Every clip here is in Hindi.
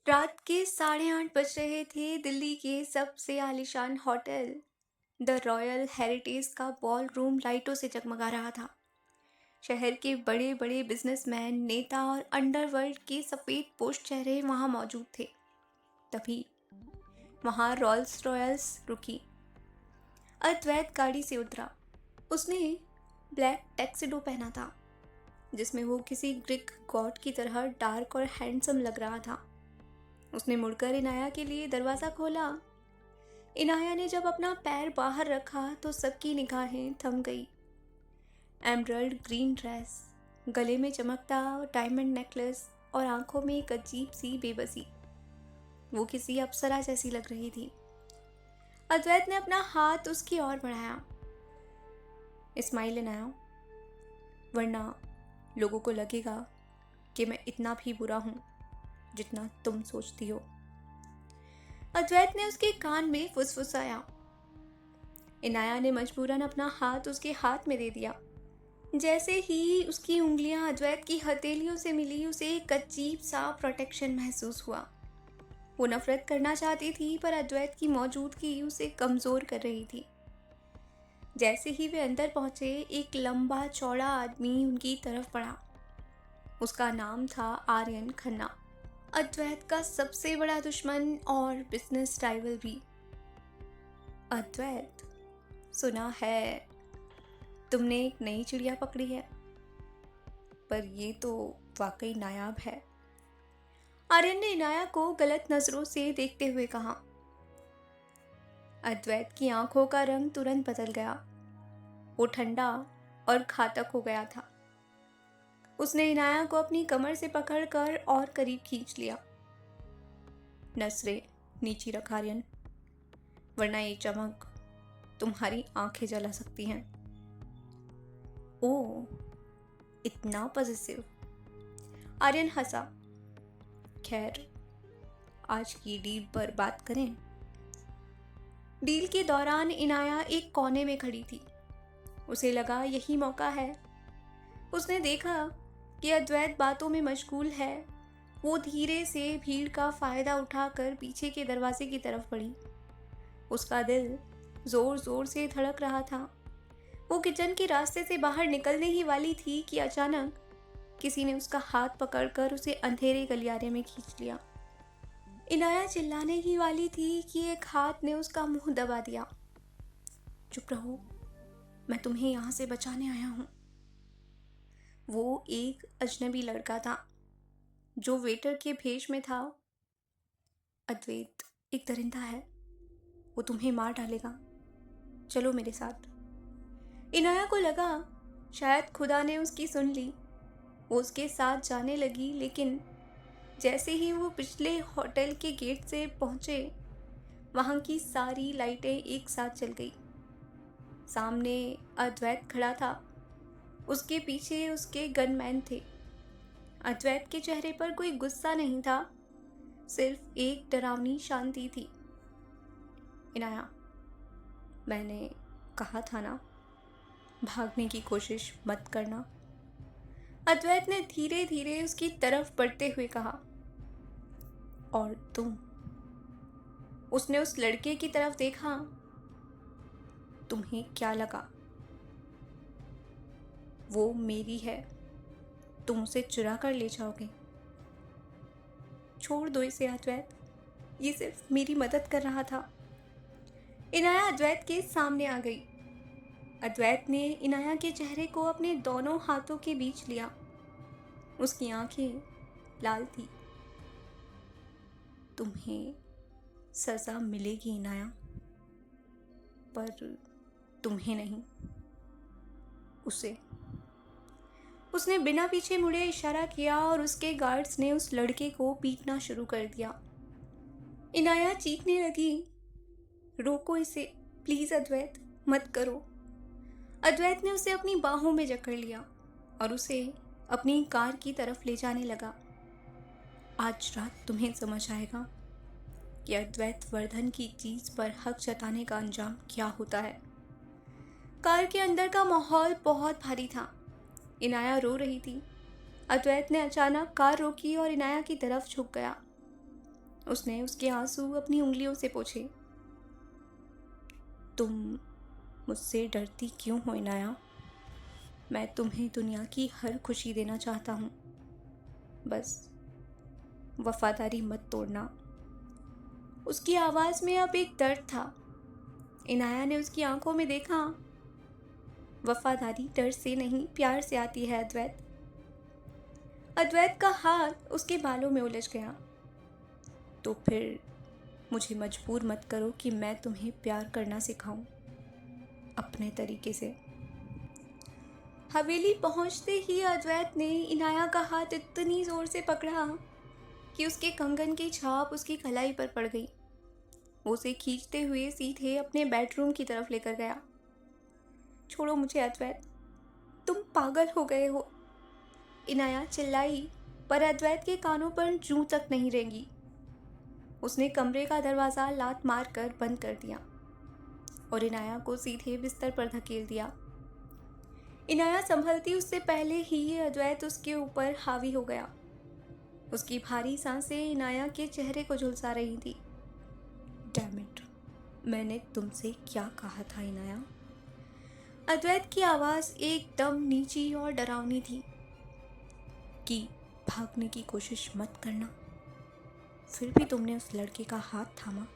रात के 8:30 बज रहे थे। दिल्ली के सबसे आलीशान होटल द रॉयल हेरिटेज का बॉल रूम लाइटों से जगमगा रहा था। शहर के बड़े बड़े बिजनेसमैन, नेता और अंडरवर्ल्ड के सफ़ेद पोश चेहरे वहां मौजूद थे। तभी वहां रॉल्स रॉयल्स रुकी। अद्वैत गाड़ी से उतरा। उसने ब्लैक टैक्सिडो पहना था, जिसमें वो किसी ग्रीक गॉड की तरह डार्क और हैंडसम लग रहा था। उसने मुड़कर इनाया के लिए दरवाज़ा खोला। इनाया ने जब अपना पैर बाहर रखा तो सबकी निगाहें थम गई। एमरल्ड ग्रीन ड्रेस, गले में चमकता डायमंड नेकलेस और आंखों में एक अजीब सी बेबसी। वो किसी अप्सरा जैसी लग रही थी। अद्वैत ने अपना हाथ उसकी ओर बढ़ाया। स्माइल इनाया, वरना लोगों को लगेगा कि मैं इतना भी बुरा हूँ जितना तुम सोचती हो। अद्वैत ने उसके कान में फुसफुसाया। इनाया ने मजबूरन अपना हाथ उसके हाथ में दे दिया। जैसे ही उसकी उंगलियां अद्वैत की हथेलियों से मिली, उसे एक अजीब सा प्रोटेक्शन महसूस हुआ। वो नफरत करना चाहती थी, पर अद्वैत की मौजूदगी उसे कमजोर कर रही थी। जैसे ही वे अंदर पहुंचे, एक लंबा चौड़ा आदमी उनकी तरफ बढ़ा। उसका नाम था आर्यन खन्ना, अद्वैत का सबसे बड़ा दुश्मन और बिजनेस राइवल भी। अद्वैत, सुना है तुमने एक नई चिड़िया पकड़ी है, पर ये तो वाकई नायाब है। आर्यन ने इनाया को गलत नजरों से देखते हुए कहा। अद्वैत की आंखों का रंग तुरंत बदल गया। वो ठंडा और घातक हो गया था। उसने इनाया को अपनी कमर से पकड़कर और करीब खींच लिया। नजरें नीची रख आर्यन, वरना ये चमक तुम्हारी आंखें जला सकती हैं। ओह, इतना पॉजिटिव। आर्यन हंसा। खैर, आज की डील पर बात करें। डील के दौरान इनाया एक कोने में खड़ी थी। उसे लगा यही मौका है। उसने देखा कि अद्वैत बातों में मशगूल है। वो धीरे से भीड़ का फायदा उठाकर पीछे के दरवाजे की तरफ बढ़ी। उसका दिल जोर जोर से धड़क रहा था। वो किचन के रास्ते से बाहर निकलने ही वाली थी कि अचानक किसी ने उसका हाथ पकड़कर उसे अंधेरे गलियारे में खींच लिया। इनाया चिल्लाने ही वाली थी कि एक हाथ ने उसका मुंह दबा दिया। चुप रहो, मैं तुम्हें यहाँ से बचाने आया हूँ। वो एक अजनबी लड़का था जो वेटर के भेष में था। अद्वैत एक दरिंदा है, वो तुम्हें मार डालेगा। चलो मेरे साथ। इनाया को लगा शायद खुदा ने उसकी सुन ली। वो उसके साथ जाने लगी, लेकिन जैसे ही वो पिछले होटल के गेट से पहुंचे, वहां की सारी लाइटें एक साथ जल गई। सामने अद्वैत खड़ा था। उसके पीछे उसके गनमैन थे। अद्वैत के चेहरे पर कोई गुस्सा नहीं था, सिर्फ एक डरावनी शांति थी। इनाया, मैंने कहा था ना, भागने की कोशिश मत करना। अद्वैत ने धीरे धीरे उसकी तरफ बढ़ते हुए कहा। और तुम? उसने उस लड़के की तरफ देखा। तुम्हें क्या लगा? वो मेरी है, तुम उसे चुरा कर ले जाओगे। छोड़ दो इसे अद्वैत, ये सिर्फ मेरी मदद कर रहा था। इनाया अद्वैत के सामने आ गई। अद्वैत ने इनाया के चेहरे को अपने दोनों हाथों के बीच लिया। उसकी आंखें लाल थी। तुम्हें सजा मिलेगी इनाया, पर तुम्हें नहीं, उसे। उसने बिना पीछे मुड़े इशारा किया और उसके गार्ड्स ने उस लड़के को पीटना शुरू कर दिया। इनाया चीखने लगी, रोको इसे, प्लीज अद्वैत, मत करो। अद्वैत ने उसे अपनी बाहों में जकड़ लिया और उसे अपनी कार की तरफ ले जाने लगा। आज रात तुम्हें समझ आएगा कि अद्वैत वर्धन की चीज पर हक जताने का अंजाम क्या होता है। कार के अंदर का माहौल बहुत भारी था। इनाया रो रही थी। अद्वैत ने अचानक कार रोकी और इनाया की तरफ झुक गया। उसने उसके आंसू अपनी उंगलियों से पोंछे। तुम मुझसे डरती क्यों हो इनाया? मैं तुम्हें दुनिया की हर खुशी देना चाहता हूँ, बस वफादारी मत तोड़ना। उसकी आवाज़ में अब एक दर्द था। इनाया ने उसकी आंखों में देखा। वफादारी डर से नहीं, प्यार से आती है अद्वैत। अद्वैत का हाथ उसके बालों में उलझ गया। तो फिर मुझे मजबूर मत करो कि मैं तुम्हें प्यार करना सिखाऊं, अपने तरीके से। हवेली पहुंचते ही अद्वैत ने इनाया का हाथ इतनी जोर से पकड़ा कि उसके कंगन की छाप उसकी कलाई पर पड़ गई। वो उसे खींचते हुए सीधे अपने बेडरूम की तरफ लेकर गया। छोड़ो मुझे अद्वैत, तुम पागल हो गए हो, इनाया चिल्लाई, पर अद्वैत के कानों पर जूं तक नहीं रेंगी। उसने कमरे का दरवाज़ा लात मार कर बंद कर दिया और इनाया को सीधे बिस्तर पर धकेल दिया। इनाया संभलती उससे पहले ही अद्वैत उसके ऊपर हावी हो गया। उसकी भारी सांसें इनाया के चेहरे को झुलसा रही थी। डैम इट, मैंने तुमसे क्या कहा था इनाया? अद्वैत की आवाज़ एकदम नीची और डरावनी थी कि भागने की कोशिश मत करना। फिर भी तुमने उस लड़के का हाथ थामा।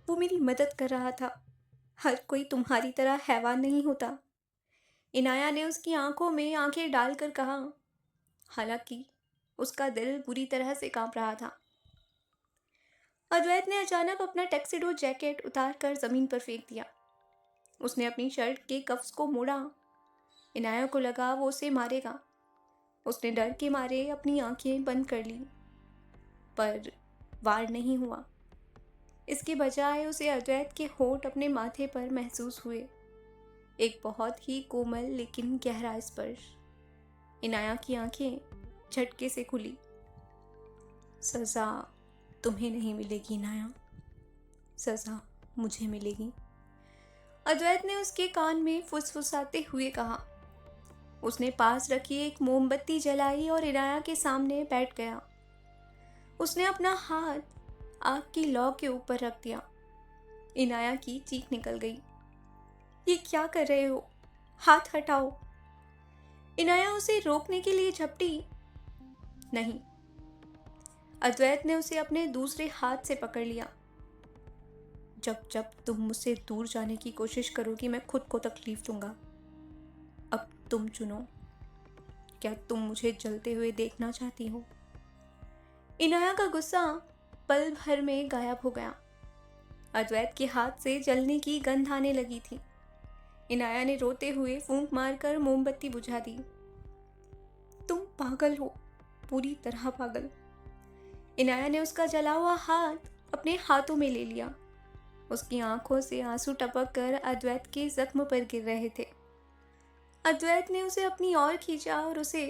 वो मेरी मदद कर रहा था। हर कोई तुम्हारी तरह हैवान नहीं होता। इनाया ने उसकी आंखों में आंखें डालकर कहा, हालांकि उसका दिल बुरी तरह से कांप रहा था। अद्वैत ने अचानक अपना टैक्सीडो जैकेट उतार कर जमीन पर फेंक दिया। उसने अपनी शर्ट के कफ्स को मोड़ा। इनाया को लगा वो उसे मारेगा। उसने डर के मारे अपनी आंखें बंद कर ली, पर वार नहीं हुआ। इसके बजाय उसे अद्वैत के होंठ अपने माथे पर महसूस हुए। एक बहुत ही कोमल लेकिन गहरा स्पर्श। इनाया की आंखें झटके से खुली। सज़ा तुम्हें नहीं मिलेगी इनाया, सज़ा मुझे मिलेगी, अद्वैत ने उसके कान में फुसफुसाते हुए कहा। उसने पास रखी एक मोमबत्ती जलाई और इनाया के सामने बैठ गया। उसने अपना हाथ आग की लौ के ऊपर रख दिया। इनाया की चीख निकल गई। ये क्या कर रहे हो? हाथ हटाओ। इनाया उसे रोकने के लिए झपटी। नहीं। अद्वैत ने उसे अपने दूसरे हाथ से पकड़ लिया। जब जब तुम मुझसे दूर जाने की कोशिश करोगी मैं खुद को तकलीफ दूंगा। अब तुम चुनो, क्या तुम मुझे जलते हुए देखना चाहती हो? इनाया का गुस्सा पल भर में गायब हो गया। अद्वैत के हाथ से जलने की गंध आने लगी थी। इनाया ने रोते हुए फूंक मारकर मोमबत्ती बुझा दी। तुम पागल हो, पूरी तरह पागल। इनाया ने उसका जला हुआ हाथ अपने हाथों में ले लिया। उसकी आंखों से आंसू टपक कर अद्वैत के जख्म पर गिर रहे थे। अद्वैत ने उसे अपनी ओर खींचा और उसे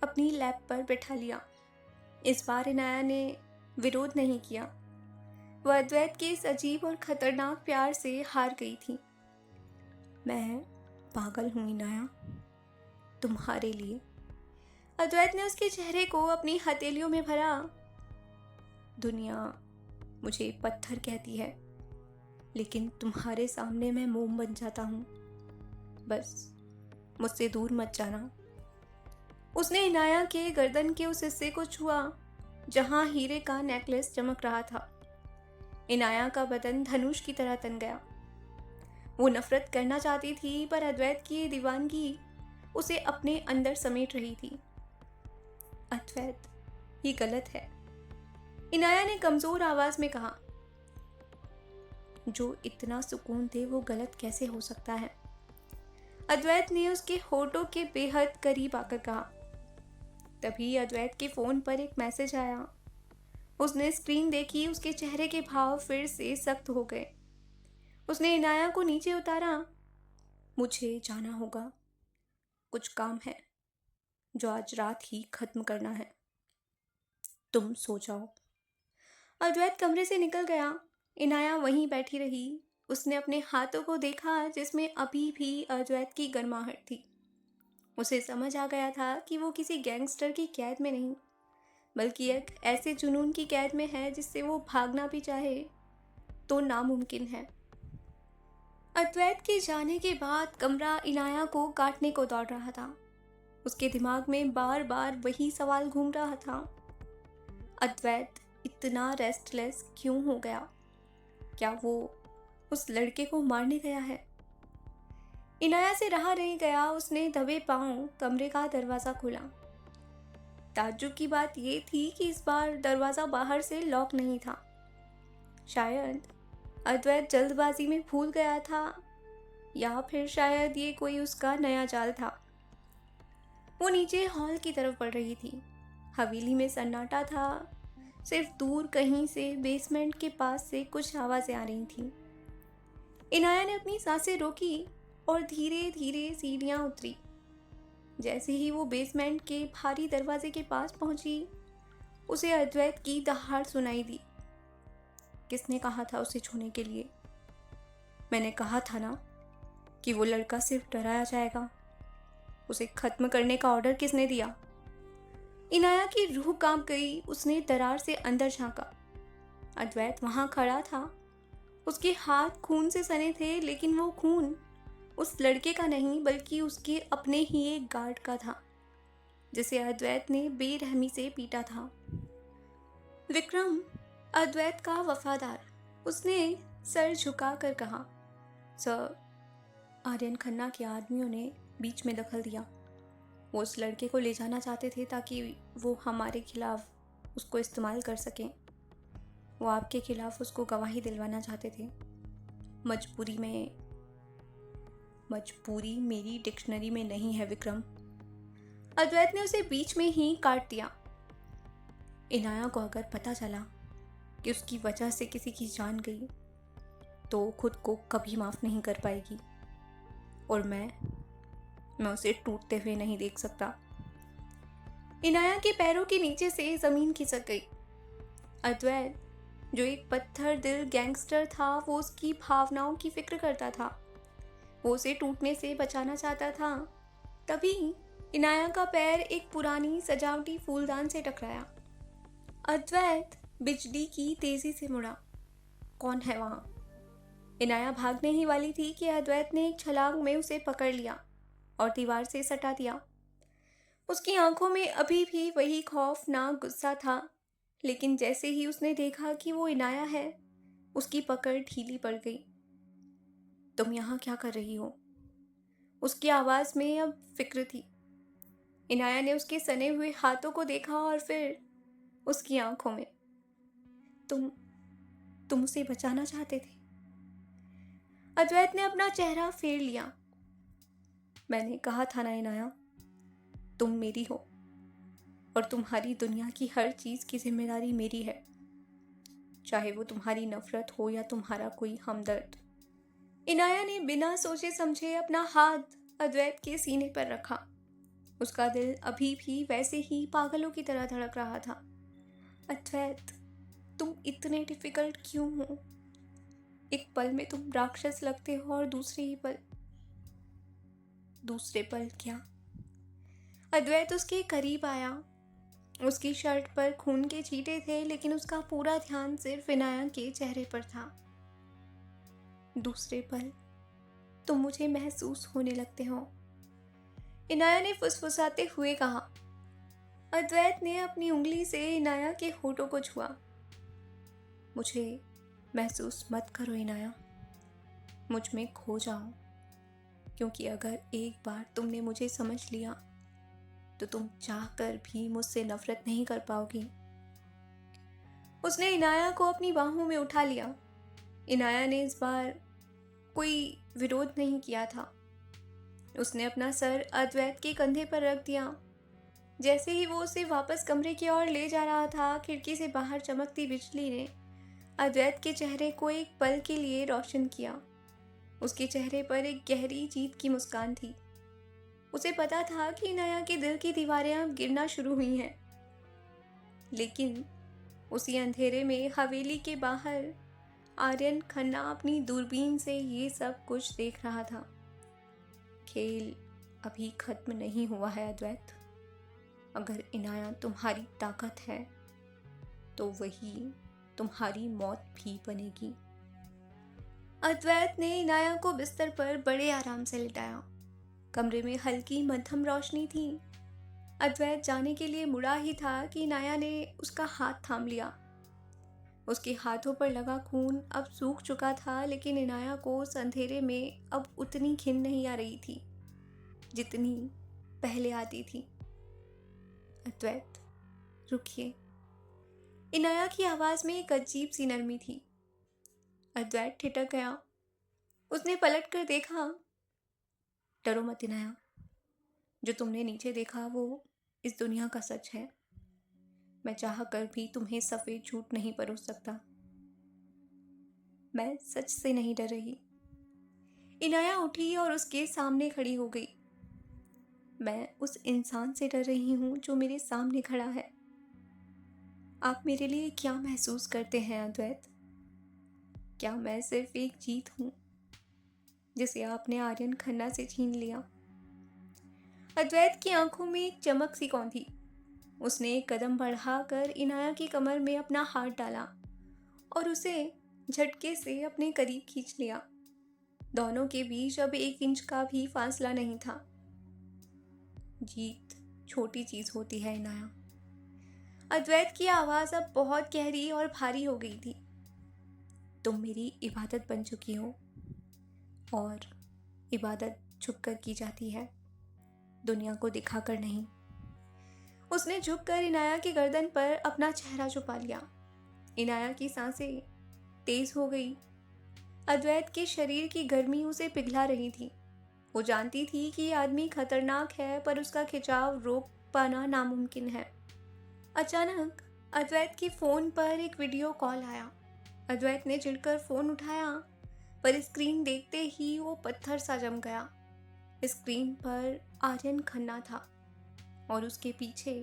अपनी लैप पर बैठा लिया। इस बार इनाया ने विरोध नहीं किया। वह अद्वैत के इस अजीब और खतरनाक प्यार से हार गई थी। मैं पागल हूँ इनाया, तुम्हारे लिए। अद्वैत ने उसके चेहरे को अपनी हथेलियों में भरा। दुनिया मुझे पत्थर कहती है, लेकिन तुम्हारे सामने मैं मोम बन जाता हूँ। बस मुझसे दूर मत जाना। उसने इनाया के गर्दन के उस हिस्से को छुआ जहां हीरे का नेकलेस चमक रहा था। इनाया का बदन धनुष की तरह तन गया। वो नफरत करना चाहती थी, पर अद्वैत की दीवानगी उसे अपने अंदर समेट रही थी। अद्वैत, ये गलत है, इनाया ने कमजोर आवाज में कहा। जो इतना सुकून दे वो गलत कैसे हो सकता है? अद्वैत ने उसके होठों के बेहद करीब आकर कहा। तभी अद्वैत के फोन पर एक मैसेज आया। उसने स्क्रीन देखी। उसके चेहरे के भाव फिर से सख्त हो गए। उसने इनाया को नीचे उतारा। मुझे जाना होगा, कुछ काम है जो आज रात ही खत्म करना है, तुम सो जाओ। अद्वैत कमरे से निकल गया। इनाया वहीं बैठी रही। उसने अपने हाथों को देखा जिसमें अभी भी अद्वैत की गर्माहट थी। उसे समझ आ गया था कि वो किसी गैंगस्टर की कैद में नहीं, बल्कि एक ऐसे जुनून की कैद में है जिससे वो भागना भी चाहे तो नामुमकिन है। अद्वैत के जाने के बाद कमरा इनाया को काटने को दौड़ रहा था। उसके दिमाग में बार बार वही सवाल घूम रहा था, अद्वैत इतना रेस्टलेस क्यों हो गया? क्या वो उस लड़के को मारने गया है? इनाया से रहा नहीं गया, उसने दबे पांव कमरे का दरवाज़ा खोला। ताज्जुब की बात यह थी कि इस बार दरवाज़ा बाहर से लॉक नहीं था। शायद अद्वैत जल्दबाजी में भूल गया था, या फिर शायद ये कोई उसका नया जाल था। वो नीचे हॉल की तरफ बढ़ रही थी। हवेली में सन्नाटा था, सिर्फ दूर कहीं से बेसमेंट के पास से कुछ आवाज़ें आ रही थीं। इनाया ने अपनी सांसें रोकी और धीरे धीरे सीढ़ियाँ उतरी। जैसे ही वो बेसमेंट के भारी दरवाजे के पास पहुंची, उसे अद्वैत की दहाड़ सुनाई दी। किसने कहा था उसे छूने के लिए? मैंने कहा था ना कि वो लड़का सिर्फ डराया जाएगा। उसे खत्म करने का ऑर्डर किसने दिया? इनाया की रूह कांप गई। उसने दरार से अंदर झांका। अद्वैत वहां खड़ा था। उसके हाथ खून से सने थे, लेकिन वो खून उस लड़के का नहीं बल्कि उसके अपने ही एक गार्ड का था, जिसे अद्वैत ने बेरहमी से पीटा था। विक्रम, अद्वैत का वफादार, उसने सर झुकाकर कहा। सर, आर्यन खन्ना के आदमियों ने बीच में दखल दिया। वो उस लड़के को ले जाना चाहते थे ताकि वो हमारे खिलाफ उसको इस्तेमाल कर सकें। वो आपके खिलाफ उसको गवाही दिलवाना चाहते थे। मजबूरी मेरी डिक्शनरी में नहीं है विक्रम। अद्वैत ने उसे बीच में ही काट दिया। इनाया को अगर पता चला कि उसकी वजह से किसी की जान गई तो खुद को कभी माफ नहीं कर पाएगी, और मैं उसे टूटते हुए नहीं देख सकता। इनाया के पैरों के नीचे से जमीन खिसक गई। अद्वैत, जो एक पत्थर दिल गैंगस्टर था, वो उसकी भावनाओं की फिक्र करता था। वो उसे टूटने से बचाना चाहता था। तभी इनाया का पैर एक पुरानी सजावटी फूलदान से टकराया। अद्वैत बिजली की तेजी से मुड़ा। कौन है वहां? इनाया भागने ही वाली थी कि अद्वैत ने एक छलांग में उसे पकड़ लिया और दीवार से सटा दिया। उसकी आंखों में अभी भी वही खौफनाक गुस्सा था, लेकिन जैसे ही उसने देखा कि वो इनाया है, उसकी पकड़ ढीली पड़ गई। तुम यहाँ क्या कर रही हो? उसकी आवाज में अब फिक्र थी। इनाया ने उसके सने हुए हाथों को देखा और फिर उसकी आंखों में। तुम उसे बचाना चाहते थे? अद्वैत ने अपना चेहरा फेर लिया। मैंने कहा था ना इनाया, तुम मेरी हो और तुम्हारी दुनिया की हर चीज की जिम्मेदारी मेरी है, चाहे वो तुम्हारी नफरत हो या तुम्हारा कोई हमदर्द। इनाया ने बिना सोचे समझे अपना हाथ अद्वैत के सीने पर रखा। उसका दिल अभी भी वैसे ही पागलों की तरह धड़क रहा था। अद्वैत, तुम इतने डिफिकल्ट क्यों हो? एक पल में तुम राक्षस लगते हो और दूसरे पल क्या? अद्वैत उसके करीब आया। उसकी शर्ट पर खून के छींटे थे, लेकिन उसका पूरा ध्यान सिर्फ इनाया के चेहरे पर था। दूसरे पल तुम मुझे महसूस होने लगते हो, इनाया ने फुसफुसाते हुए कहा। अद्वैत ने अपनी उंगली से इनाया के होठों को छुआ। मुझे महसूस मत करो इनाया, मुझ में खो जाओ, क्योंकि अगर एक बार तुमने मुझे समझ लिया तो तुम चाहकर भी मुझसे नफरत नहीं कर पाओगी। उसने इनाया को अपनी बाहों में उठा लिया। इनाया ने इस बार कोई विरोध नहीं किया था। उसने अपना सर अद्वैत के कंधे पर रख दिया। जैसे ही वो उसे वापस कमरे की ओर ले जा रहा था, खिड़की से बाहर चमकती बिजली ने अद्वैत के चेहरे को एक पल के लिए रोशन किया। उसके चेहरे पर एक गहरी जीत की मुस्कान थी। उसे पता था कि इनाया के दिल की दीवारें अब गिरना शुरू हुई हैं। लेकिन उसी अंधेरे में हवेली के बाहर आर्यन खन्ना अपनी दूरबीन से ये सब कुछ देख रहा था। खेल अभी खत्म नहीं हुआ है अद्वैत। अगर इनाया तुम्हारी ताकत है तो वही तुम्हारी मौत भी बनेगी। अद्वैत ने इनाया को बिस्तर पर बड़े आराम से लिटाया। कमरे में हल्की मध्यम रोशनी थी। अद्वैत जाने के लिए मुड़ा ही था कि इनाया ने उसका हाथ थाम लिया। उसके हाथों पर लगा खून अब सूख चुका था, लेकिन इनाया को उस अंधेरे में अब उतनी घिन नहीं आ रही थी जितनी पहले आती थी। अद्वैत, रुकिए। इनाया की आवाज में एक अजीब सी नरमी थी। अद्वैत ठिठक गया। उसने पलट कर देखा। डरो मत इनाया, जो तुमने नीचे देखा वो इस दुनिया का सच है। मैं चाह कर भी तुम्हें सफेद झूठ नहीं परोस सकता। मैं सच से नहीं डर रही। इनाया उठी और उसके सामने खड़ी हो गई। मैं उस इंसान से डर रही हूं जो मेरे सामने खड़ा है। आप मेरे लिए क्या महसूस करते हैं अद्वैत? क्या मैं सिर्फ एक जीत हूं जिसे आपने आर्यन खन्ना से छीन लिया? अद्वैत की आंखों में एक चमक सी कौन थी। उसने एक कदम बढ़ाकर इनाया की कमर में अपना हाथ डाला और उसे झटके से अपने करीब खींच लिया। दोनों के बीच अब 1 इंच का भी फासला नहीं था। जीत छोटी चीज होती है इनाया। अद्वैत की आवाज अब बहुत गहरी और भारी हो गई थी। तुम मेरी इबादत बन चुकी हो और इबादत छुपकर की जाती है, दुनिया को दिखाकर नहीं। उसने झुककर इनाया की गर्दन पर अपना चेहरा छुपा लिया। इनाया की सांसें तेज हो गई। अद्वैत के शरीर की गर्मी उसे पिघला रही थी। वो जानती थी कि ये आदमी खतरनाक है, पर उसका खिंचाव रोक पाना नामुमकिन है। अचानक अद्वैत के फोन पर एक वीडियो कॉल आया। अद्वैत ने चिढ़कर फोन उठाया, पर स्क्रीन देखते ही वो पत्थर सा जम गया। स्क्रीन पर आर्यन खन्ना था और उसके पीछे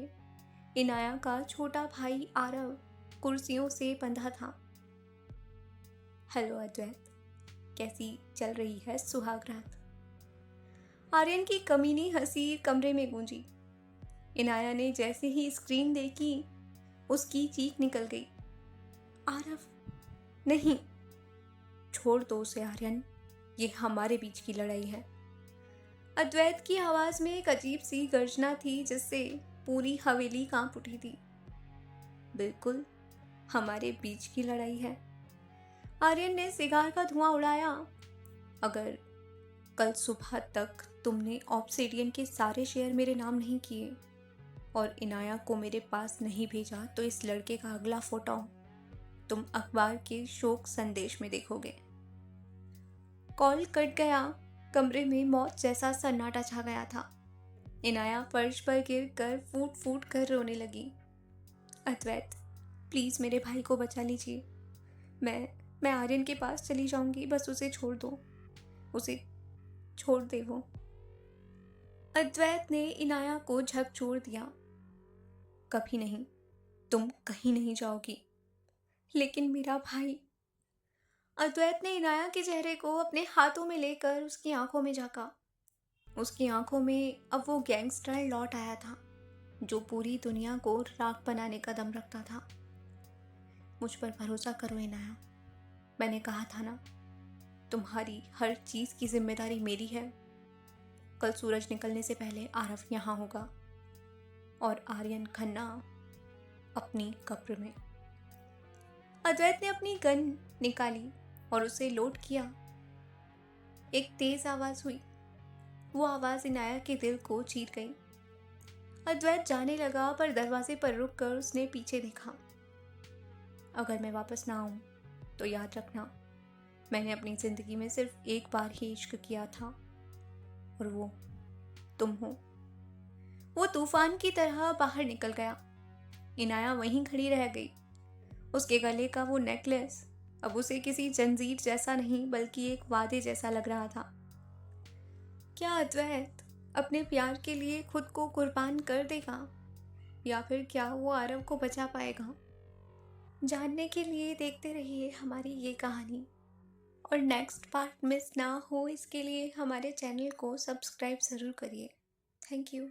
इनाया का छोटा भाई आरव कुर्सियों से बंधा था। हेलो अद्वैत, कैसी चल रही है सुहाग रात? आर्यन की कमीनी हंसी कमरे में गूंजी। इनाया ने जैसे ही स्क्रीन देखी, उसकी चीख निकल गई। आरव, नहीं, छोड़ दो उसे आर्यन, ये हमारे बीच की लड़ाई है। अद्वैत की आवाज में एक अजीब सी गर्जना थी जिससे पूरी हवेली कांप उठी थी। बिल्कुल, हमारे बीच की लड़ाई है। आर्यन ने सिगार का धुआं उड़ाया। अगर कल सुबह तक तुमने ऑब्सिडियन के सारे शेयर मेरे नाम नहीं किए और इनाया को मेरे पास नहीं भेजा, तो इस लड़के का अगला फोटो तुम अखबार के शोक संदेश में देखोगे। कॉल कट गया। कमरे में मौत जैसा सन्नाटा छा गया था। इनाया फर्श पर गिरकर फूट फूट कर रोने लगी। अद्वैत, प्लीज मेरे भाई को बचा लीजिए। मैं आर्यन के पास चली जाऊंगी, बस उसे छोड़ दो, उसे छोड़ दे वो। अद्वैत ने इनाया को झकझोर दिया। कभी नहीं, तुम कहीं नहीं जाओगी। लेकिन मेरा भाई। अद्वैत ने इनाया के चेहरे को अपने हाथों में लेकर उसकी आंखों में झांका। उसकी आंखों में अब वो गैंगस्टर लौट आया था जो पूरी दुनिया को राख बनाने का दम रखता था। मुझ पर भरोसा करो इनाया, मैंने कहा था ना, तुम्हारी हर चीज की जिम्मेदारी मेरी है। कल सूरज निकलने से पहले आरव यहाँ होगा और आर्यन खन्ना अपनी कब्र में। अद्वैत ने अपनी गन निकाली और उसे लोड किया। एक तेज आवाज हुई। वो आवाज इनाया के दिल को चीर गई। अद्वैत जाने लगा, पर दरवाजे पर रुककर उसने पीछे देखा। अगर मैं वापस ना आऊं तो याद रखना, मैंने अपनी जिंदगी में सिर्फ एक बार ही इश्क किया था और वो तुम हो। वो तूफान की तरह बाहर निकल गया। इनाया वहीं खड़ी रह गई। उसके गले का वो नेकलेस अब उसे किसी जंजीर जैसा नहीं बल्कि एक वादे जैसा लग रहा था। क्या अद्वैत अपने प्यार के लिए खुद को कुर्बान कर देगा, या फिर क्या वो आरव को बचा पाएगा? जानने के लिए देखते रहिए हमारी ये कहानी, और नेक्स्ट पार्ट मिस ना हो इसके लिए हमारे चैनल को सब्सक्राइब ज़रूर करिए। Thank you.